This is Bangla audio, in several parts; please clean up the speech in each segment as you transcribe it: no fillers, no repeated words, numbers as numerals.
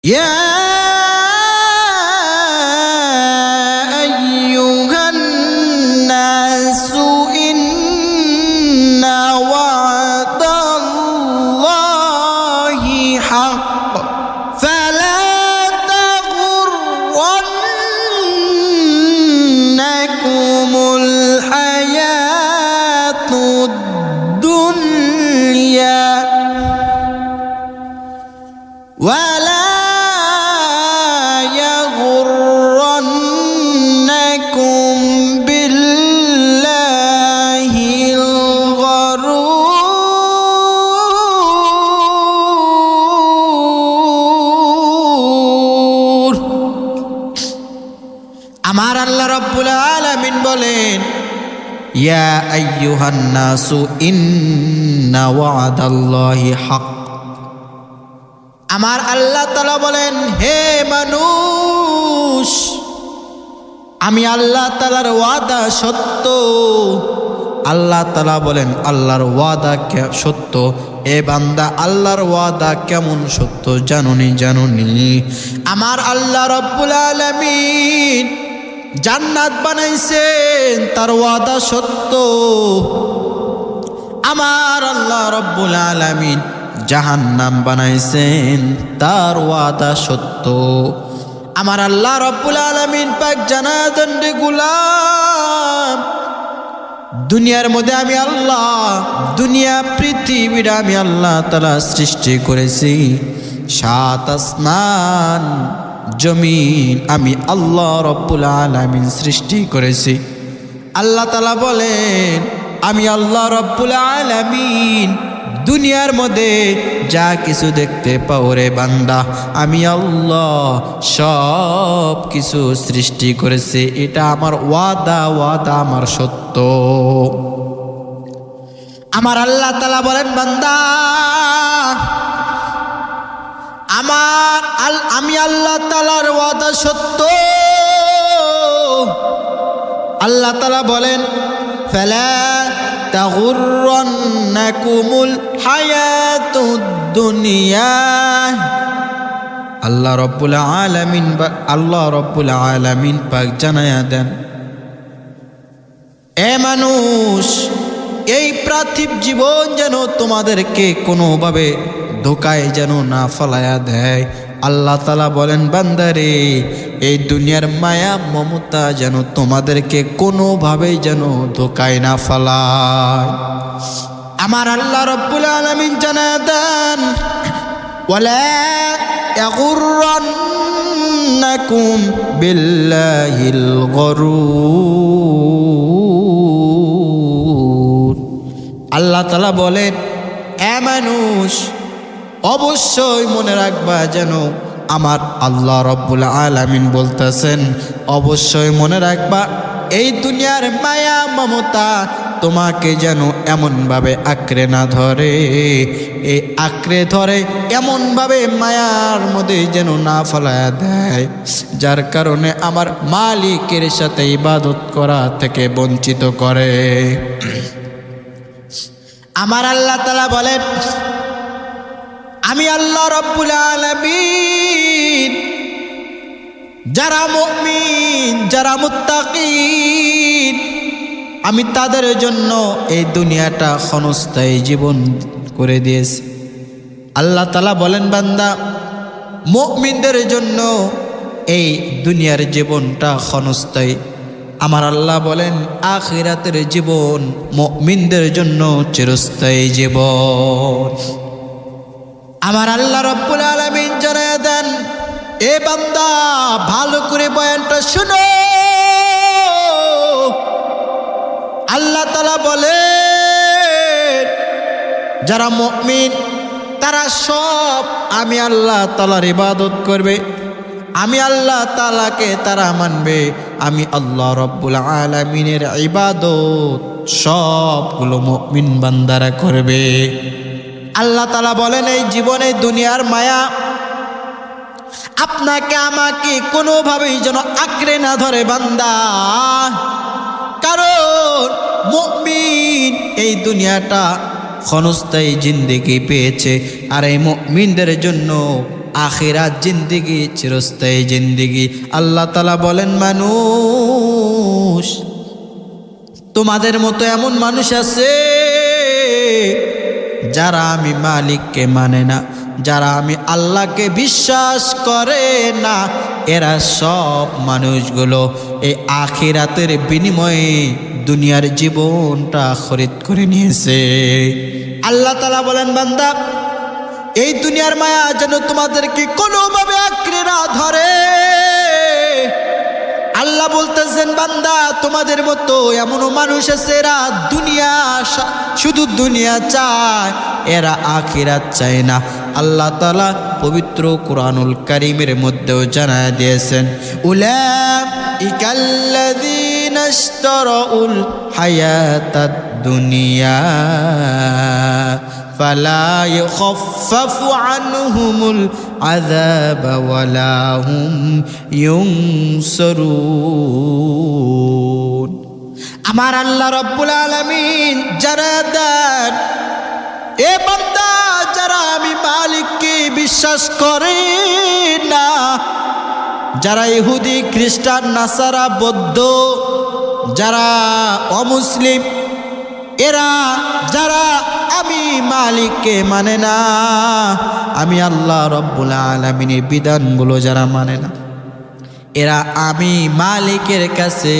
يا أيها الناس إن وعد الله حق فلا تغرنكم الحياة الدنيا ولا يغرنكم بالله الغرور। আমার আল্লাহ রাব্বুল আলামিন বলেন, ইয়া আইয়ুহান নাসু ইন্না ওয়াদাল্লাহি হক। আমার আল্লাহ তাআলা বলেন, হে মানুষ, আমি আল্লাহ তাআলার ওয়াদা সত্য। আল্লাহ তাআলা বলেন, আল্লাহর ওয়াদা সত্য। এ বান্দা, আল্লাহর ওয়াদা কেমন সত্য জানুনি। আমার আল্লাহ রাব্বুল আলামিন জান্নাত বানাইছেন, তার ওয়াদা সত্য। আমার আল্লাহ রাব্বুল আলামিন জাহান্নাম বানাইছেন, তার ওয়াদা সত্য। আমার আল্লাহ রাব্বুল আলামিন পাক জানায় দেন, রে গোলাম, দুনিয়ার মধ্যে আমি আল্লাহ, দুনিয়া পৃথিবীটা আমি আল্লাহ তাআলা সৃষ্টি করেছি। সাত আসমান জমিন আমি আল্লাহ রাব্বুল আলামিন সৃষ্টি করেছি। আল্লাহ তাআলা বলেন, আমি আল্লাহ রাব্বুল আলামিন দুনিয়ার মধ্যে যা কিছু দেখতে পাও রে বান্দা, আমি আল্লাহ সব কিছু সৃষ্টি করেছি। এটা আমার ওয়াদা আমার সত্য। আমার আল্লাহ তাআলা বলেন, বান্দা, আমি আল্লাহ তাআলার ওয়াদা সত্য। আল্লাহ তাআলা বলেন, ফালা তাগুরন্নাকুমুল হায়াতুদ দুনিয়া। আল্লাহ রাব্বুল আলামিন পাক জানায়া দেন, এ মানুষ, এই পার্থিব জীবন যেন তোমাদেরকে কোনোভাবে ধোকায় যেন না ফলায়া দেয়। আল্লাহ তাআলা বলেন, বান্দারে, এই দুনিয়ার মায়া মমতা যেন তোমাদেরকে কোনোভাবেই যেন ধোকায় না ফলায়। আমার আল্লাহ রাব্বুল আলামিন জানায় দেন, ওয়ালা ইয়াগুরন্নাকুম বিল্লাহিল গরুর। আল্লাহ তাআলা বলেন, এ মানুষ, অবশ্যই মনে রাখবা, যেন আমার আল্লাহ রাব্বুল আলামিন বলতেছেন, অবশ্যই মনে রাখবা, এই দুনিয়ার মায়া মমতা তোমাকে যেন এমনভাবে আঁকড়ে না ধরে, এই আঁকড়ে ধরে এমনভাবে মায়ার মধ্যে যেন না ফলায়া দেয়, যার কারণে আমার মালিকের সাথে ইবাদত করা থেকে বঞ্চিত করে। আমার আল্লাহ তাআলা বলেন, আমি আল্লাহ রাব্বুল আলামিন যারা মুমিন, যারা মুত্তাকিন, আমি তাদের জন্য এই দুনিয়াটা ক্ষণস্থায়ী জীবন করে দিয়েছি। আল্লাহ তাআলা বলেন, বান্দা, মুমিনদের জন্য এই দুনিয়ার জীবনটা ক্ষণস্থায়ী। আমার আল্লাহ বলেন, আখিরাতের জীবন মুমিনদের জন্য চিরস্থায়ী জীবন। আমার আল্লাহ রাব্বুল আলামিন জানায় দেন, এ বান্দা, ভালো করে বয়ানটা শুনো। আল্লাহ তাআলা বলেন, যারা মুমিন তারা সব আমি আল্লাহ তাআলার ইবাদত করবে, আমি আল্লাহ তাআলাকে তারা মানবে। আমি আল্লাহ রাব্বুল আলামিনের ইবাদত সবগুলো মুমিন বান্দারা করবে। আল্লাহ তাআলা বলেন, এই জীবনে দুনিয়ার মায়া আপনাকে আমাকে কোনোভাবেই যেন আঁকড়ে না ধরে বান্দা, কারণ মুমিন এই দুনিয়াটা ক্ষণস্থায়ী জিন্দেগি পেয়েছে, আর এই মুমিনদের জন্য আখিরাত জিন্দেগি, চিরস্থায়ী জিন্দেগি। আল্লাহ তাআলা বলেন, মানুষ তোমাদের মতো এমন মানুষ আছে যারা আমি মালিককে মানে না, যারা আমি আল্লাহকে বিশ্বাস করে না। এরা সব মানুষগুলো এই আখিরাতের বিনিময়ে দুনিয়ার জীবনটা খরিদ করে নিয়েছে। আল্লাহ তাআলা বলেন, বান্দা এই দুনিয়ার মায়া যেন তোমাদেরকে কোনোভাবে আঁকড়ে না ধরে। আল্লাহ বলতেছেন, বান্দা তোমাদের মতো এমনও মানুষ আছে এরা দুনিয়া, শুধু দুনিয়া চায়, এরা আখিরাত চায় না। আল্লাহ তাআলা পবিত্র কুরআনুল কারীমের মধ্যেও জানায় দিয়েছেন, উলাইকাল্লাযীনা ইশতারাউল হায়াতাদ দুনিয়া ফালা ইউখাফফাফু আনহুমুল আযাব ওয়ালা হুম ইউনসারুন। আমার আল্লাহ রাব্বুল আলামিন যারা দেন, এ বান্দা যারা আমি মালিককে বিশ্বাস করে না, যারা ইহুদি, খ্রিস্টান, নাসারা, বৌদ্ধ, যারা অমুসলিম, এরা যারা আমি মালিককে মানে না, আমি আল্লাহ রাব্বুল আলামিনের বিধানগুলো যারা মানে না, এরা আমি মালিকের কাছে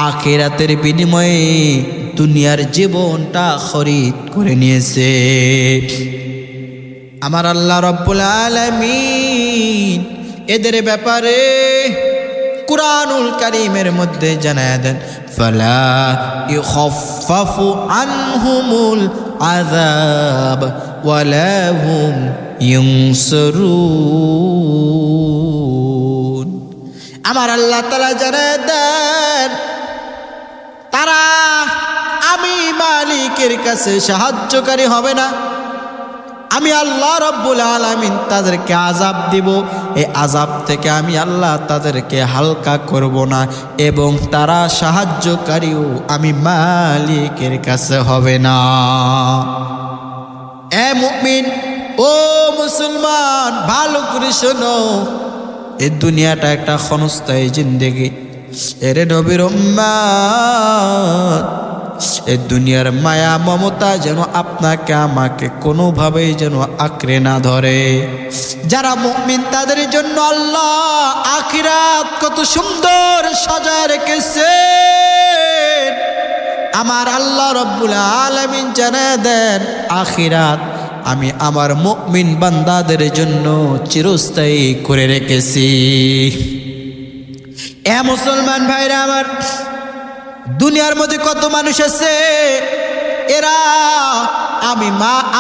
আখিরাতের বিনিময়ে দুনিয়ার জীবনটা খরিদ করে নিয়েছে। আমার আল্লাহ রাব্বুল আলামিন এদের ব্যাপারে কুরআনুল কারীমের মধ্যে জানায় দেন, ফালা ইউখাফফাফু আনহুমুল আযাব ওয়ালা হুম ইউনসারুন। আমার আল্লাহ তাআলা জানায় দেন, তারা আমি মালিকের কাছে সাহায্যকারী হবে না। আমি আল্লাহ রাব্বুল আলামিন তাদেরকে আযাব দিব, এই আযাব থেকে আমি আল্লাহ তাদেরকে হালকা করব না, এবং তারা সাহায্যকারীও আমি মালিকের কাছে হবে না। এ মুমিন, ও মুসলমান, ভালো করে শোনো, এই দুনিয়াটা একটা ক্ষণস্থায়ী জিন্দেগি। এরে নবীর উম্মত, এই দুনিয়ার মায়া মমতা যেন আপনাকে আমাকে কোনোভাবেই যেন আঁকড়ে না ধরে। যারা মুমিন তাদের জন্য আল্লাহ আখিরাত কত সুন্দর সাজায় রেখেছে। আমার আল্লাহ রাব্বুল আলামিন জানায় দেন, আখিরাত আমি আমার মুমিন বান্দাদের জন্য চিরস্থায়ী করে রেখেছি। এ মুসলমান ভাইরা আমার, দুনিয়ার মধ্যে কত মানুষ আছে এরা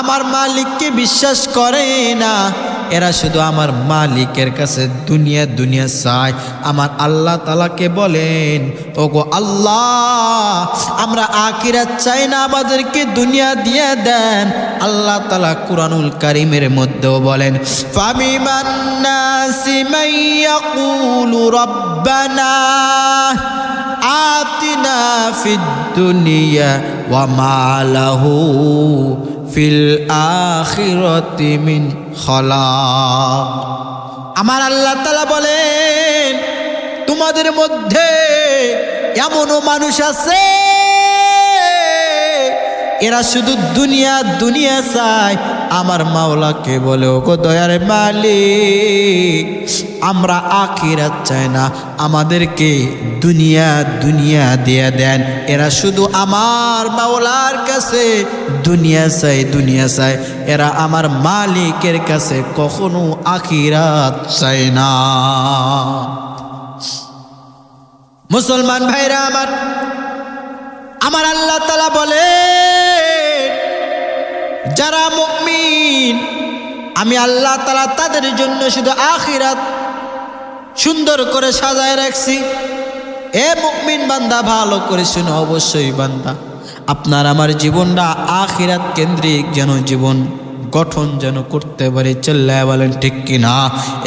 আমার মালিককে বিশ্বাস করে না, এরা শুধু আমার মালিকের কাছে দুনিয়া দুনিয়া চায়। আমার আল্লাহ তাআলাকে বলেন, ওগো আল্লাহ, আমরা আখিরাত চাই না, আমাদেরকে দুনিয়া দিয়ে দেন। আল্লাহ তাআলা কুরআনুল কারীমের মধ্যেও বলেন, ফামিমান নাসি মান ইয়াকুলু রাব্বানা আতিনা ফিদ দুনিয়া ওয়া মা লাহু ফিল আখিরাতি মিন খালাক। আমার আল্লাহ তাআলা বলেন, তোমাদের মধ্যে এমনও মানুষ আছে এরা শুধু দুনিয়া দুনিয়া চায়। আমার মাওলাকে বলে, ওগো দয়ার মালিক, আমরা আখিরাত চাই না, আমাদেরকে দুনিয়া দুনিয়া দিয়ে দেন। এরা শুধু আমার মাওলার কাছে দুনিয়া চাই দুনিয়া চাই, এরা আমার মালিকের কাছে কখনো আখিরাত চায় না। মুসলমান ভাইরা আমার, আমার আল্লাহ তাআলা বলে, যারা মুমিন আমি আল্লাহ তাআলা তাদের জন্য শুধু আখিরাত সুন্দর করে সাজায় রাখছি। এ মুমিন বান্দা, ভালো করে শুনো, অবশ্যই বান্দা, আপনার আমার জীবনটা আখিরাত কেন্দ্রিক যেন জীবন গঠন যেন করতে পারে। চিল্লায়া বলেন ঠিক কিনা?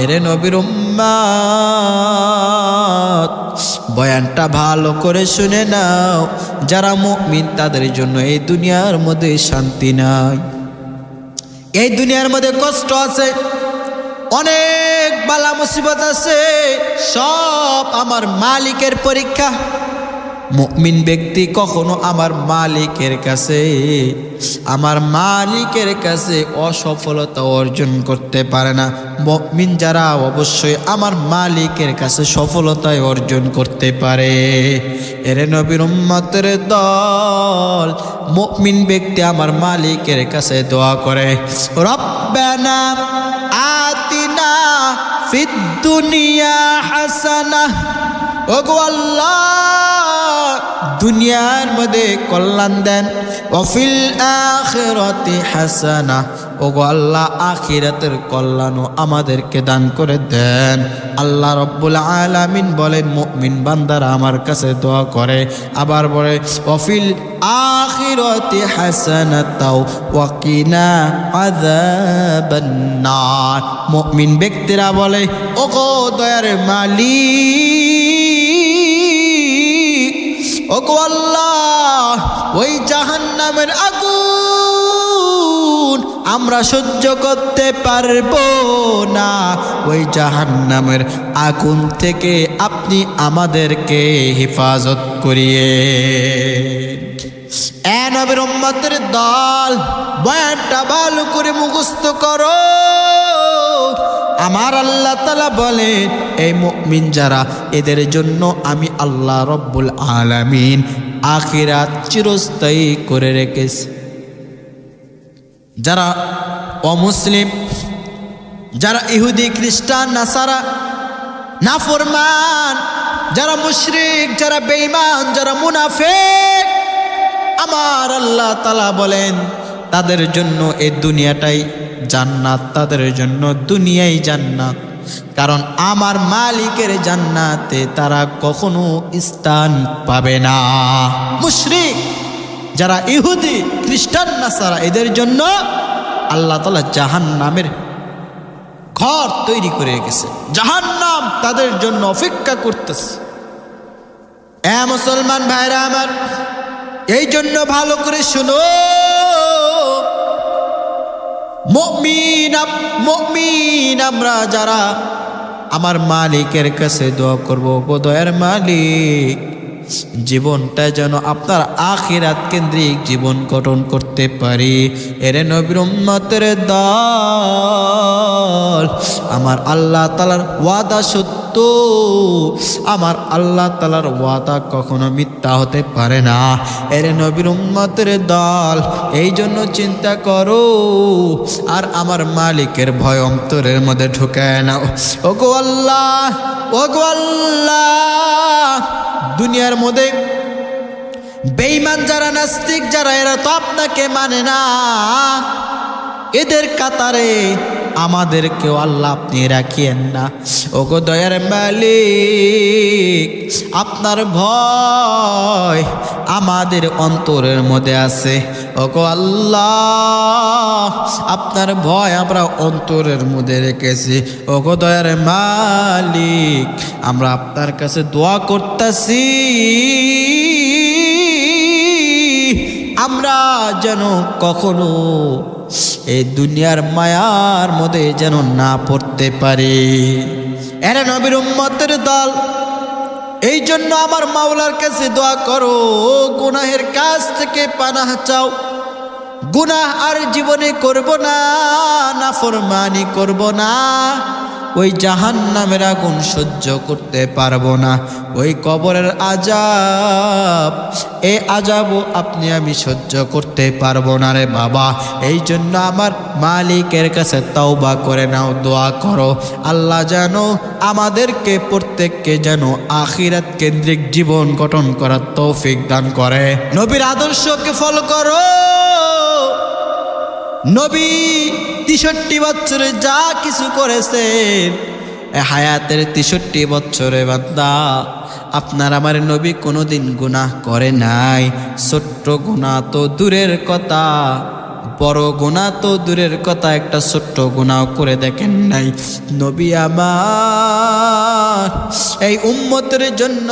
এরে নবীর উম্মত, বয়ানটা ভালো করে শুনে নাও। যারা মুমিন তাদের জন্য এই দুনিয়ার মধ্যে শান্তি নাই, এই দুনিয়ার মধ্যে কষ্ট আছে। অনেক বালা মুসিবত আছে, সব আমার মালিকের পরীক্ষা। মুমিন ব্যক্তি কখনো আমার মালিকের কাছে অসফলতা অর্জন করতে পারে না। মুমিন যারা অবশ্যই আমার মালিকের কাছে সফলতায় অর্জন করতে পারে। এরে নবীর উম্মতের দল, মুমিন ব্যক্তি আমার মালিকের কাছে দোয়া করে, রব্বানা আতিনা ফিদ দুনিয়া হাসানাহ, ওগো আল্লাহ দুনিয়ার মধ্যে কল্যাণ দেন, ওয়াফিল আখিরাতি হাসানাহ, ওগো আল্লাহ আখিরাতের কল্যাণও আমাদেরকে দান করে দেন। আল্লাহ রাব্বুল আলামিন বলেন মুমিন বান্দারা আমার কাছে দোয়া করে, আবার বলে ওয়াফিল আখিরাতি হাসানাতাও ওয়া কিনা আযাবান নার। মুমিন ব্যক্তিরা বলে, ওগো দয়ার মালিক, ওগো আল্লাহ ওই জাহান্নামের আগুন আমরা সহ্য করতে পারবো না, ওই জাহান্নামের আগুন থেকে আপনি আমাদেরকে হেফাজত করিয়ে। এ নবীর উম্মতের দল, বয়ানটা ভালো করে মুখস্থ করো। আমার আল্লাহ তাআলা বলেন এই মুমিন যারা, এদের জন্য আমি আল্লাহ রব্বুল আলামিন আখিরাত চিরস্থায়ী করে রেখেছি। যারা অমুসলিম, যারা ইহুদি খ্রিস্টান নাসারা নাফরমান, যারা মুশরিক, যারা বেঈমান, যারা মুনাফিক, আমার আল্লাহ তাআলা বলেন তাদের জন্য এই দুনিয়াটাই জান্নাত, তাদের জন্য দুনিয়াই জান্নাত। কারণ আমার মালিকের জান্নাতে তারা কখনো স্থান পাবে না। মুশরিক, যারা ইহুদি খ্রিস্টান নাসারা, এদের জন্য আল্লাহ তাআলা জাহান্নামের ঘর তৈরি করে রেখেছে। জাহান্নাম তাদের জন্য অপেক্ষা করতেছে। এ মুসলমান ভাইরা আমার, এই জন্য ভালো করে শুনো, মুমিন আমরা যারা আমার মালিকের কাছে দোয়া করব, গো দয়ার মালিক জীবনটা যেন আপনার আখিরাত কেন্দ্রিক জীবন গঠন করতে পারি। এরে নবীর উম্মতের দল, আমার আল্লাহ তাআলার ওয়াদা সত্য, আমার আল্লাহ তাআলার ওয়াদা কখনো মিথ্যা হতে পারে না। এরে নবীর উম্মতের দল, এই জন্য চিন্তা করো আর আমার মালিকের ভয় অন্তরের মধ্যে ঢুকায় নাও। ওগো আল্লাহ, ওগো আল্লাহ, দুনিয়ার মধ্যে বেঈমান যারা, নাস্তিক যারা, এরা তো আপনাকে মানে না, এদের কাতারে আমাদেরকেও আল্লাহ আপনি রাখিয়েন না। ওগো দয়ার মালিক, আপনার ভয় আমাদের অন্তরের মধ্যে আছে। ওগো আল্লাহ, আপনার ভয় আমরা অন্তরের মধ্যে রেখেছি। ওগো দয়ার মালিক, আমরা আপনার কাছে দোয়া করতেছি, আমরা যেন কখনো এই দুনিয়ার মায়ার মধ্যে যেন না পড়তে পারি। এরা নবীর উম্মতের দল, এই জন্য আমার মাওলার কাছে দোয়া করো, গুনাহের কাছ থেকে পানাহ চাও। গুনাহ আর জীবনে করব না, নাফরমানি করব না, ওই জাহান্নামের আগুন সহ্য করতে পারবো না, ওই কবরের আযাব, এই আযাবও আপনি আমি সহ্য করতে পারবো না রে বাবা। এই জন্য আমার মালিকের কাছে তওবা করে নাও, দোয়া করো আল্লাহ যেন আমাদেরকে প্রত্যেককে যেন আখিরাত কেন্দ্রিক জীবন গঠন করার তৌফিক দান করে। নবীর আদর্শকে ফলো করো। নবী 63 বছরে যা কিছু করেছেন, হায়াতের 63 বছরে বান্দা আপনার আমার নবী কোনোদিন গুনাহ করে নাই। ছোট্ট গুনাহ তো দূরের কথা, বড় গুনাহ তো দূরের কথা, একটা ছোট্ট গুনাহ করে দেখেন নাই। নবী আমার এই উম্মতের জন্য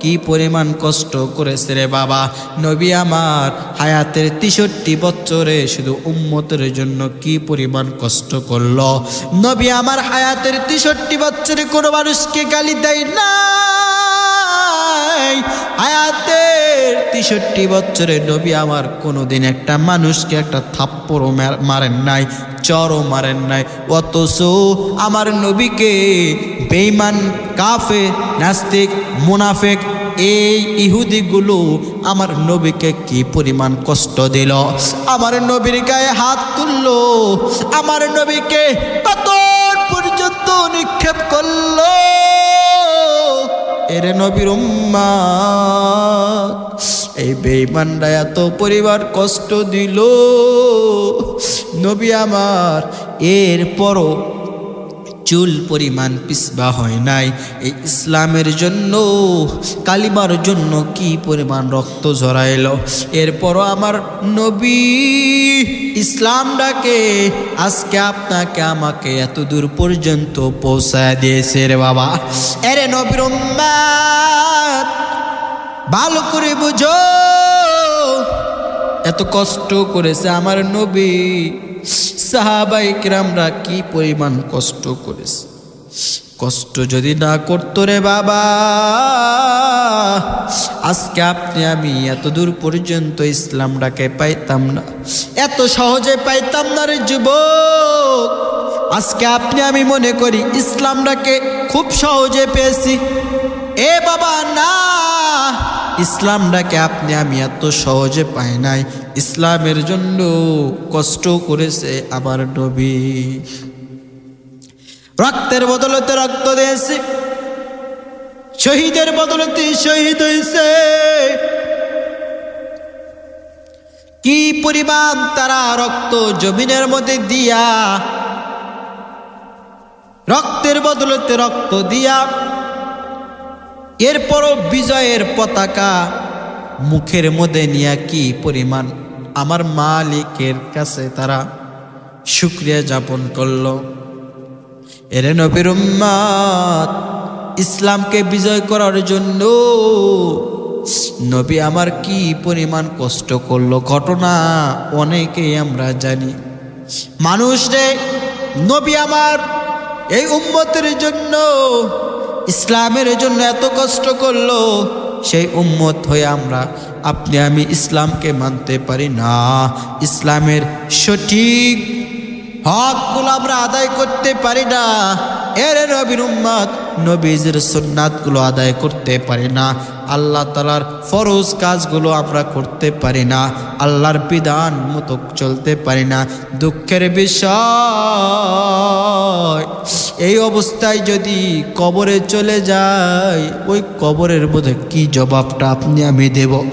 কি পরিমাণ কষ্ট করেছে রে বাবা। নবী আমার হায়াতের 63 বছরে শুধু উম্মতের জন্য কি পরিমাণ কষ্ট করলো। নবী আমার হায়াতের 63 বছরে কোনো মানুষকে গালি দেয় না। হায়াতের 63 বছরে নবী আমার কোনোদিন একটা মানুষকে একটা থাপ্পড়ও মারেন নাই, চরও মারেন নাই। অথচ আমার নবীকে বেঈমান, কাফের, নাস্তিক, মুনাফিক এই ইহুদিগুলো আমার নবীকে কি পরিমাণ কষ্ট দিল। আমার নবীর গায়ে হাত তুললো, আমার নবীকে পাথর পর্যন্ত নিক্ষেপ করলো। এরে নবীর উম্মত, এই বেঈমানরা এত পরিবার কষ্ট দিল। নবী আমার এরপরও চুল পরিমাণ পিছবা হয় নাই। এই ইসলামের জন্য, কালিমার জন্য কি পরিমাণ রক্ত ঝরাইল। এরপরও আমার নবী ইসলামটাকে আজকে আপনাকে আমাকে এত দূর পর্যন্ত পৌঁছায় দিয়েছে রে বাবা। এরে নবীর উম্মত, ভালো করে বুঝো, এত কষ্ট করেছে আমার নবী। সাহাবাই কিরামরা কি পরিমাণ কষ্ট করেছে। কষ্ট যদি না করতো রে বাবা, আজকে আপনি আমি এত দূর পর্যন্ত ইসলামটাকে পাইতাম না, এত সহজে পাইতাম না রে যুবক। আজকে আপনি আমি মনে করি ইসলামটাকে খুব সহজে পেয়েছি। এ বাবা না, ইসলামটাকে আপনি আমি এত সহজে পাই নাই। ইসলামের জন্য কষ্ট করেছে আমার নবী, রক্তের বদলতে রক্ত দিয়েছে, শহীদের বদলতে শহীদ হয়েছে। কি পরিমাণ তারা রক্ত জমিনের মধ্যে দিয়া, রক্তের বদলতে রক্ত দিয়া, এরপরও বিজয়ের পতাকা মুখের মধ্যে নিয়ে কি পরিমাণ আমার মালিকের কাছে তারা শুকরিয়া যাপন করলো। এরে নবীর উম্মত, ইসলামকে বিজয় করার জন্য নবী আমার কি পরিমাণ কষ্ট করলো, ঘটনা অনেকেই আমরা জানি। মানুষ রে, নবী আমার এই উম্মতের জন্য, ইসলামের জন্য এত কষ্ট করলো, সেই উম্মত হয়ে আমরা আপনি আমি ইসলামকে মানতে পারি না। ইসলামের সঠিক হকগুলো আমরা আদায় করতে পারি না। এর নবীর উম্মত নবীজির সুন্নাতগুলো আদায় করতে পারি না। আল্লাহ তাআলার ফরজ কাজগুলো আমরা করতে পারি না। আল্লাহর বিধান মতো চলতে পারি না। দুঃখের বিষয়, এই অবস্থায় যদি কবরে চলে যায়, ওই কবরের মধ্যে কি জবাবটা আপনি আমি দেব?